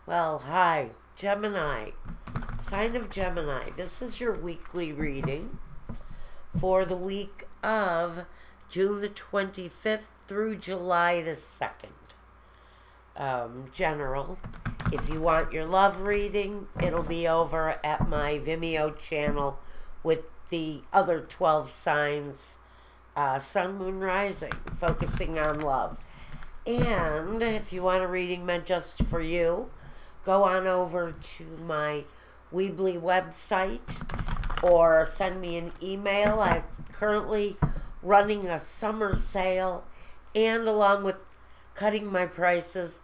Well, hi, Gemini, sign of Gemini. This is your weekly reading for the week of June the 25th through July the 2nd. General. If you want your love reading, it'll be over at my Vimeo channel with the other 12 signs, Sun, Moon, Rising, focusing on love. And if you want a reading meant just for you, go on over to my Weebly website or send me an email. I'm currently running a summer sale, and along with cutting my prices,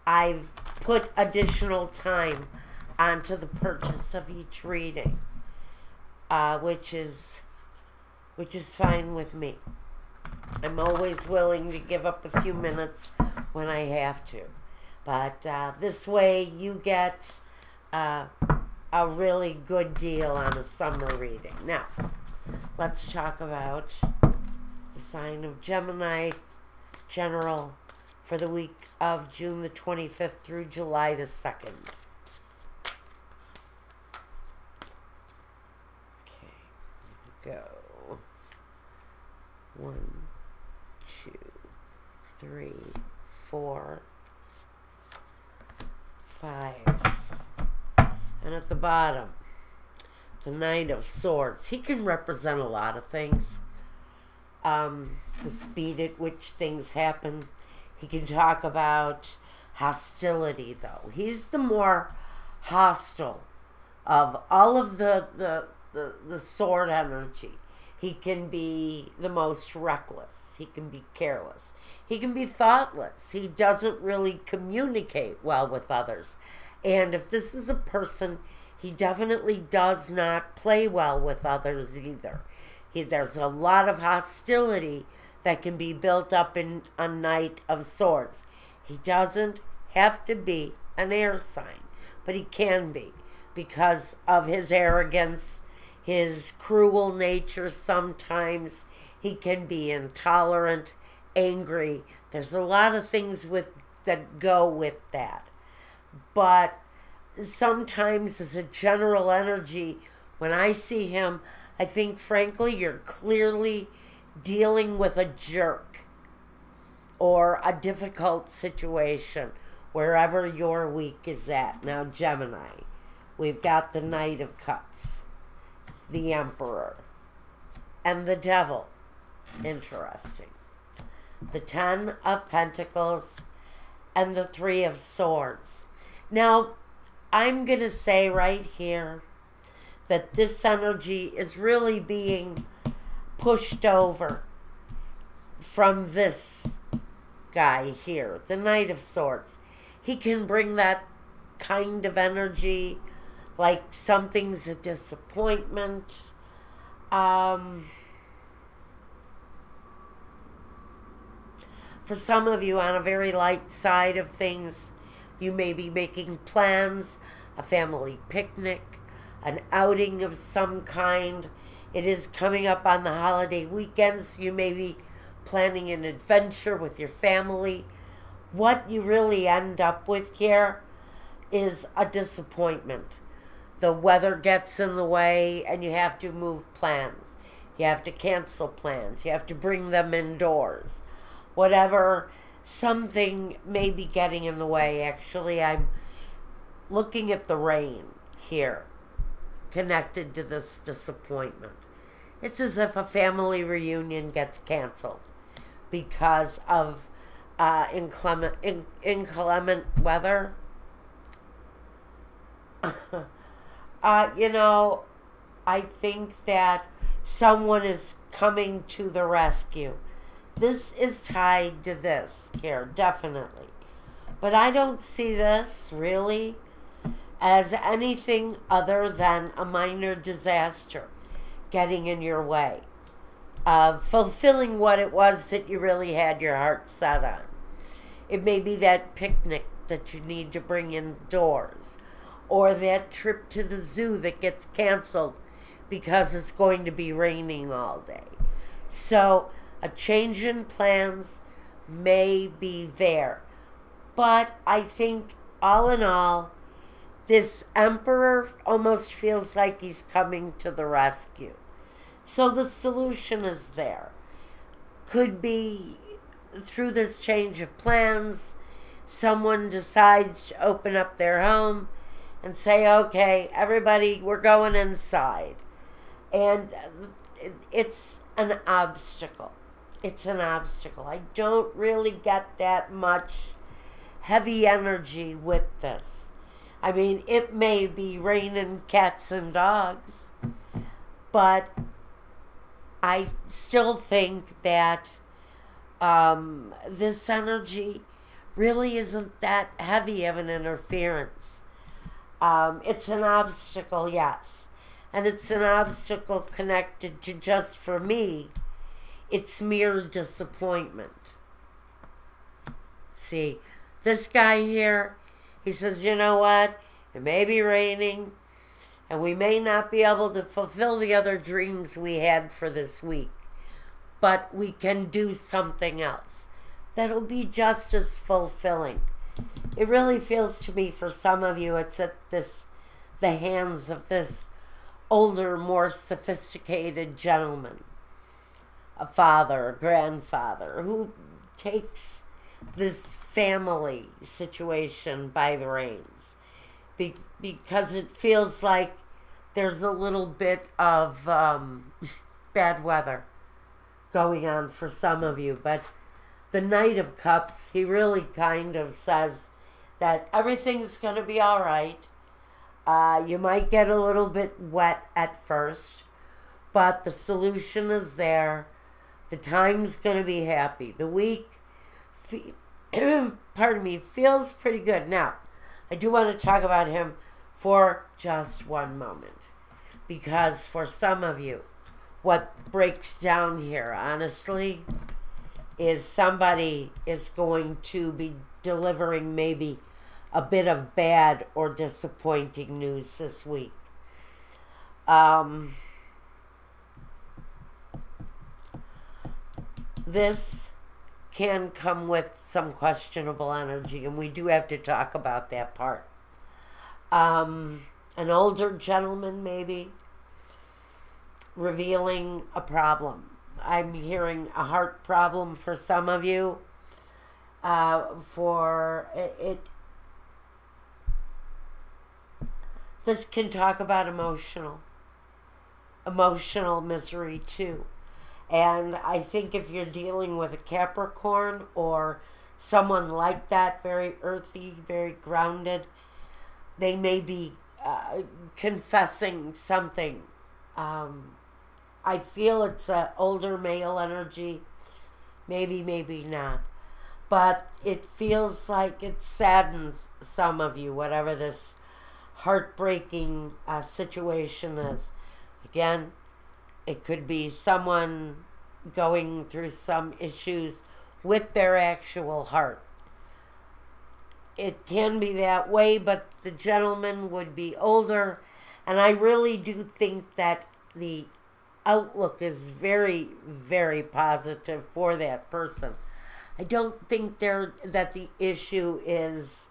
I've put additional time onto the purchase of each reading, which is fine with me. I'm always willing to give up a few minutes when I have to. But this way you get a really good deal on a summer reading. Now, let's talk about the sign of Gemini, General, for the week of June the 25th through July the 2nd. Okay, here we go. 1, 2, 3, 4, 5. And at the bottom, the Knight of Swords. He can represent a lot of things. The speed at which things happen. He can talk about hostility, though. He's the more hostile of all of the sword energy. He can be the most reckless. He can be careless. He can be thoughtless. He doesn't really communicate well with others. And if this is a person, he definitely does not play well with others either. There's a lot of hostility that can be built up in a Knight of Swords. He doesn't have to be an air sign, but he can be because of his arrogance, his cruel nature. Sometimes he can be intolerant, angry. There's a lot of things that go with that. But sometimes as a general energy, when I see him, I think, frankly, you're clearly dealing with a jerk or a difficult situation wherever your week is at. Now, Gemini, we've got the Knight of Cups, the Emperor, and the Devil. Interesting. The 10 of Pentacles and the 3 of Swords. Now, I'm going to say right here that this energy is really being pushed over from this guy here, the Knight of Swords. He can bring that kind of energy, like something's a disappointment. For some of you, on a very light side of things, you may be making plans, a family picnic, an outing of some kind. It is coming up on the holiday weekends. You may be planning an adventure with your family. What you really end up with here is a disappointment. The weather gets in the way and you have to move plans. You have to cancel plans. You have to bring them indoors. Whatever, something may be getting in the way. Actually, I'm looking at the rain here, connected to this disappointment. It's as if a family reunion gets canceled because of inclement weather. You know, I think that someone is coming to the rescue. This is tied to this here, definitely. But I don't see this, really, as anything other than a minor disaster getting in your way of fulfilling what it was that you really had your heart set on. It may be that picnic that you need to bring indoors, or that trip to the zoo that gets canceled because it's going to be raining all day. So a change in plans may be there. But I think all in all, this Emperor almost feels like he's coming to the rescue. So the solution is there. Could be through this change of plans, someone decides to open up their home and say, okay, everybody, we're going inside. And it's an obstacle. It's an obstacle. I don't really get that much heavy energy with this. I mean, it may be raining cats and dogs, but I still think that this energy really isn't that heavy of an interference. It's an obstacle, yes. And it's an obstacle connected to, just for me, it's mere disappointment. See, this guy here, he says, you know what? It may be raining, and we may not be able to fulfill the other dreams we had for this week, but we can do something else that'll be just as fulfilling. It really feels to me, for some of you, it's at the hands of this older, more sophisticated gentleman, a father, a grandfather, who takes this family situation by the reins, because it feels like there's a little bit of bad weather going on for some of you. But the Knight of Cups, he really kind of says that everything's going to be all right. You might get a little bit wet at first, but the solution is there. The time's going to be happy. The week, pardon me, feels pretty good. Now, I do want to talk about him for just one moment, because for some of you, what breaks down here, honestly, is somebody is going to be delivering maybe a bit of bad or disappointing news this week. This can come with some questionable energy, and we do have to talk about that part. An older gentleman, maybe, revealing a problem. I'm hearing a heart problem for some of you. This can talk about emotional misery too. And I think if you're dealing with a Capricorn or someone like that, very earthy, very grounded, they may be confessing something. I feel it's an older male energy. Maybe not. But it feels like it saddens some of you, whatever this heartbreaking situation is. Again, it could be someone going through some issues with their actual heart. It can be that way, but the gentleman would be older, and I really do think that the outlook is very, very positive for that person. I don't think that the issue is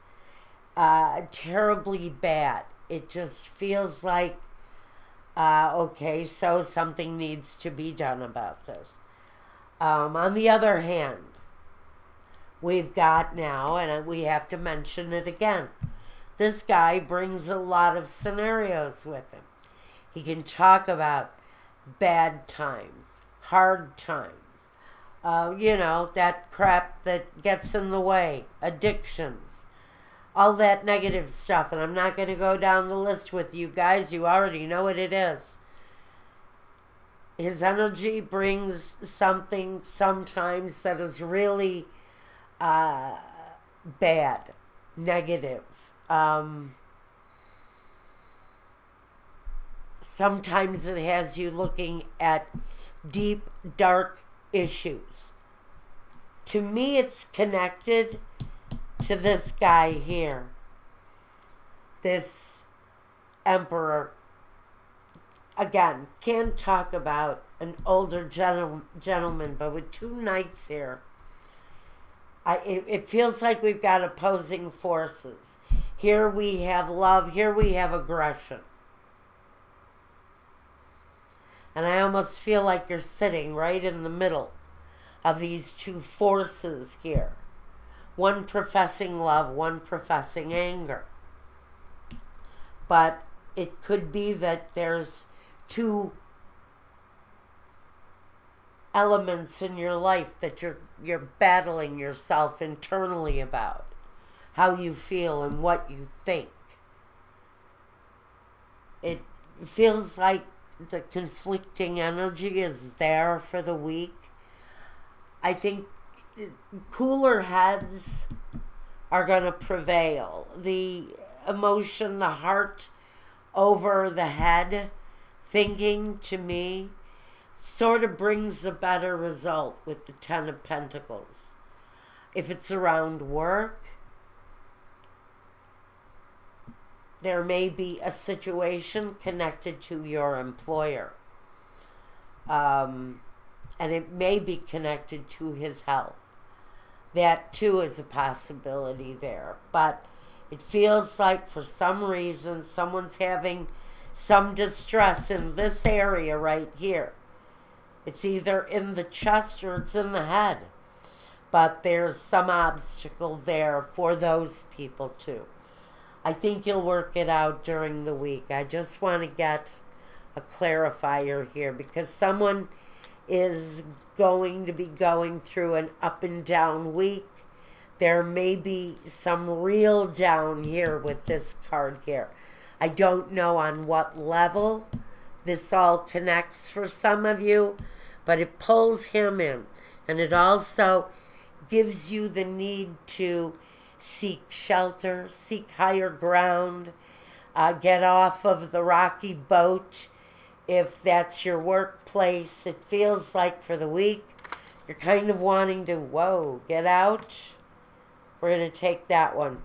terribly bad. It just feels like, okay, so something needs to be done about this. On the other hand, we've got now, and we have to mention it again, this guy brings a lot of scenarios with him. He can talk about bad times, hard times, that crap that gets in the way, addictions, all that negative stuff. And I'm not going to go down the list with you guys. You already know what it is. His energy brings something sometimes that is really bad, negative. Sometimes it has you looking at deep, dark issues. To me, it's connected to this guy here, this Emperor. Again, can't talk about an older gentleman, but with two knights here, it feels like we've got opposing forces. Here we have love. Here we have aggression. And I almost feel like you're sitting right in the middle of these two forces here. One professing love, one professing anger. But it could be that there's two elements in your life that you're battling yourself internally about. How you feel and what you think. It feels like the conflicting energy is there for the week. I think cooler heads are going to prevail. The emotion, the heart over the head thinking, to me, sort of brings a better result with the Ten of Pentacles. If it's around work, there may be a situation connected to your employer. And it may be connected to his health. That too is a possibility there. But it feels like for some reason someone's having some distress in this area right here. It's either in the chest or it's in the head. But there's some obstacle there for those people too. I think you'll work it out during the week. I just want to get a clarifier here because someone is going to be going through an up and down week. There may be some real down here with this card here. I don't know on what level this all connects for some of you, but it pulls him in. And it also gives you the need to seek shelter, seek higher ground, get off of the rocky boat if that's your workplace. It feels like for the week you're kind of wanting to, whoa, get out. We're going to take that one.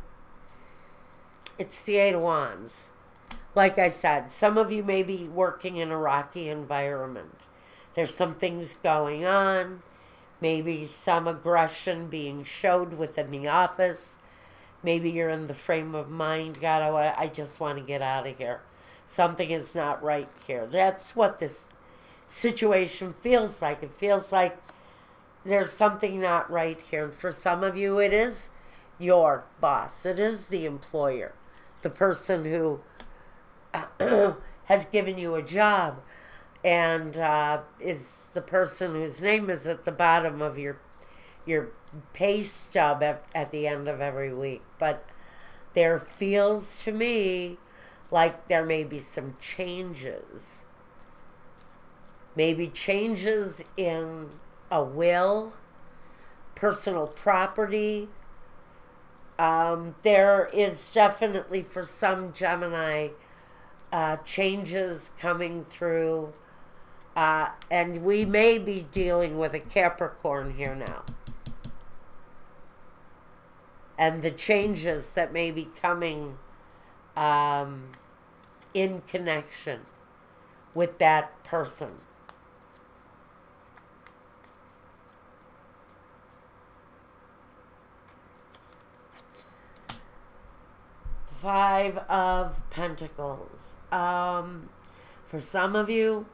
It's the Eight of Wands. Like I said, some of you may be working in a rocky environment. There's some things going on, maybe some aggression being showed within the office. Maybe you're in the frame of mind, God, I just want to get out of here. Something is not right here. That's what this situation feels like. It feels like there's something not right here. And for some of you, it is your boss. It is the employer, the person who has given you a job and is the person whose name is at the bottom of your pay stub at the end of every week. But there feels to me like there may be some changes. Maybe changes in a will, personal property. There is definitely for some Gemini changes coming through. And we may be dealing with a Capricorn here now. And the changes that may be coming in connection with that person. Five of Pentacles. For some of you,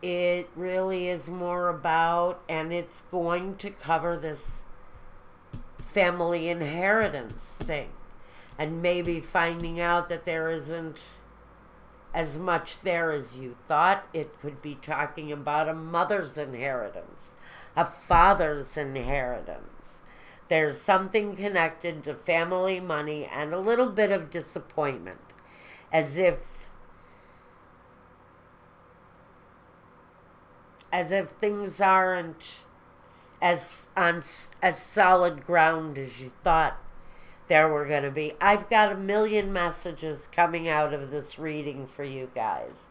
it really is more about, and it's going to cover this family inheritance thing. And maybe finding out that there isn't as much there as you thought. It could be talking about a mother's inheritance, a father's inheritance. There's something connected to family, money, and a little bit of disappointment. As if things aren't as solid ground as you thought there were going to be. I've got a million messages coming out of this reading for you guys.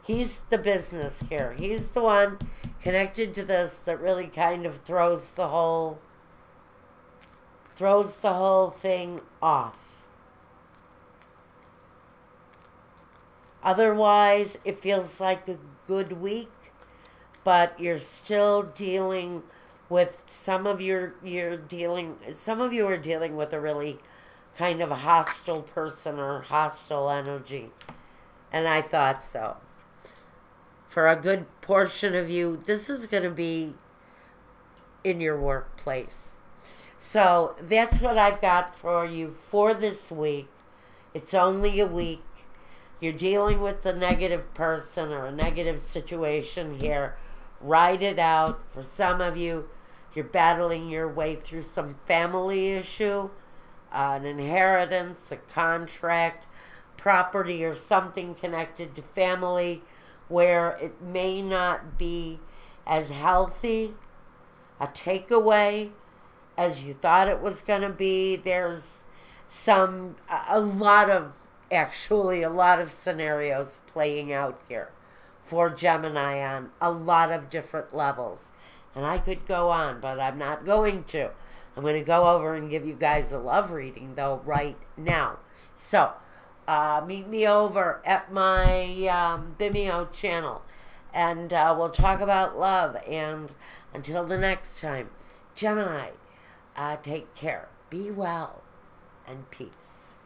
He's the business here. He's the one connected to this that really kind of throws the whole thing off. Otherwise, it feels like a good week, but you're still dealing with some of you are dealing with a really kind of a hostile person or hostile energy. And I thought so. For a good portion of you, this is going to be in your workplace. So that's what I've got for you for this week. It's only a week. You're dealing with a negative person or a negative situation here. Ride it out. For some of you, you're battling your way through some family issue, an inheritance, a contract, property, or something connected to family where it may not be as healthy, a takeaway as you thought it was going to be. There's a lot of scenarios playing out here for Gemini on a lot of different levels. And I could go on, but I'm not going to. I'm going to go over and give you guys a love reading, though, right now. So, meet me over at my Vimeo channel, and we'll talk about love. And until the next time, Gemini, take care, be well, and peace.